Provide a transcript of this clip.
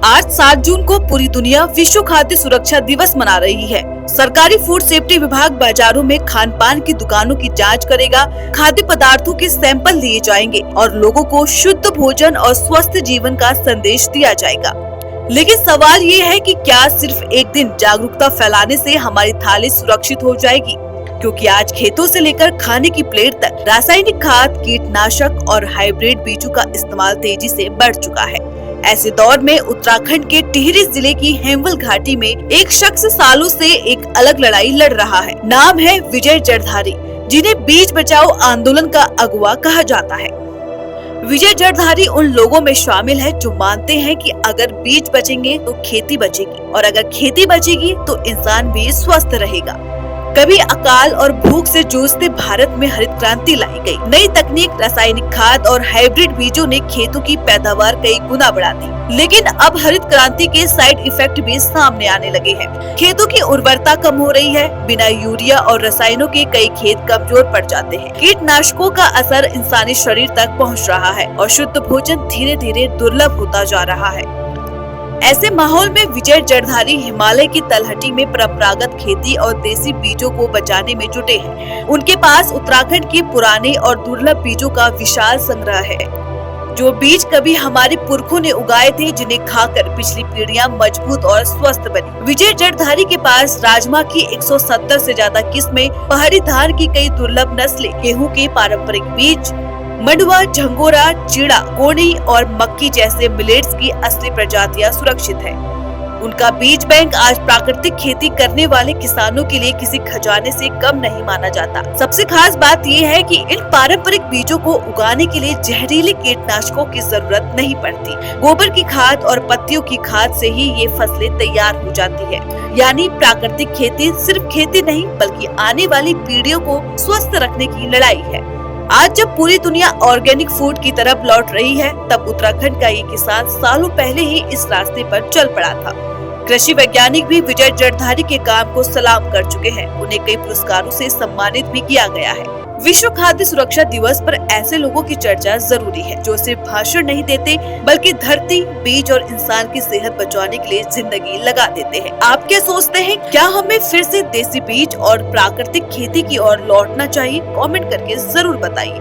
आज 7 जून को पूरी दुनिया विश्व खाद्य सुरक्षा दिवस मना रही है। सरकारी फूड सेफ्टी विभाग बाजारों में खान पान की दुकानों की जांच करेगा, खाद्य पदार्थों के सैंपल लिए जाएंगे और लोगों को शुद्ध भोजन और स्वस्थ जीवन का संदेश दिया जाएगा। लेकिन सवाल ये है कि क्या सिर्फ एक दिन जागरूकता फैलाने से हमारी थाली सुरक्षित हो जाएगी? क्योंकि आज खेतों से लेकर खाने की प्लेट तक रासायनिक खाद, कीटनाशक और हाइब्रिड बीजों का इस्तेमाल तेजी से बढ़ चुका है। ऐसे दौर में उत्तराखंड के टिहरी जिले की हेमवल घाटी में एक शख्स सालों से एक अलग लड़ाई लड़ रहा है। नाम है विजय जड़धारी, जिन्हें बीज बचाओ आंदोलन का अगुवा कहा जाता है। विजय जड़धारी उन लोगों में शामिल है जो मानते हैं कि अगर बीज बचेंगे तो खेती बचेगी और अगर खेती बचेगी तो इंसान भी स्वस्थ रहेगा। कभी अकाल और भूख से जूझते भारत में हरित क्रांति लाई गई। नई तकनीक, रासायनिक खाद और हाइब्रिड बीजों ने खेतों की पैदावार कई गुना बढ़ा दी। लेकिन अब हरित क्रांति के साइड इफेक्ट भी सामने आने लगे हैं। खेतों की उर्वरता कम हो रही है। बिना यूरिया और रसायनों के कई खेत कमजोर पड़ जाते हैं। कीटनाशकों का असर इंसानी शरीर तक पहुँच रहा है और शुद्ध भोजन धीरे धीरे दुर्लभ होता जा रहा है। ऐसे माहौल में विजय जड़धारी हिमालय की तलहटी में परंपरागत खेती और देसी बीजों को बचाने में जुटे हैं। उनके पास उत्तराखंड के पुराने और दुर्लभ बीजों का विशाल संग्रह है, जो बीज कभी हमारे पुरखों ने उगाए थे, जिन्हें खाकर पिछली पीढ़ियां मजबूत और स्वस्थ बनी। विजय जड़धारी के पास राजमा की 170 से ज्यादा किस्में, पहाड़ी धान की कई दुर्लभ नस्लें, गेहूं के पारंपरिक बीज, मंडुवा, झंगोरा, चीड़ा, कोणी और मक्की जैसे मिलेट्स की असली प्रजातियां सुरक्षित है। उनका बीज बैंक आज प्राकृतिक खेती करने वाले किसानों के लिए किसी खजाने से कम नहीं माना जाता। सबसे खास बात यह है कि इन पारंपरिक बीजों को उगाने के लिए जहरीले कीटनाशकों की जरूरत नहीं पड़ती। गोबर की खाद और पत्तियों की खाद से ही ये फसलें तैयार हो जाती है। यानी प्राकृतिक खेती सिर्फ खेती नहीं, बल्कि आने वाली पीढ़ियों को स्वस्थ रखने की लड़ाई है। आज जब पूरी दुनिया ऑर्गेनिक फूड की तरफ लौट रही है, तब उत्तराखंड का ये किसान सालों पहले ही इस रास्ते पर चल पड़ा था। कृषि वैज्ञानिक भी विजय जड़धारी के काम को सलाम कर चुके हैं। उन्हें कई पुरस्कारों से सम्मानित भी किया गया है। विश्व खाद्य सुरक्षा दिवस पर ऐसे लोगों की चर्चा जरूरी है, जो सिर्फ भाषण नहीं देते, बल्कि धरती, बीज और इंसान की सेहत बचाने के लिए जिंदगी लगा देते हैं। आप क्या सोचते हैं? क्या हमें फिर से देसी बीज और प्राकृतिक खेती की ओर लौटना चाहिए? कमेंट करके जरूर बताइए।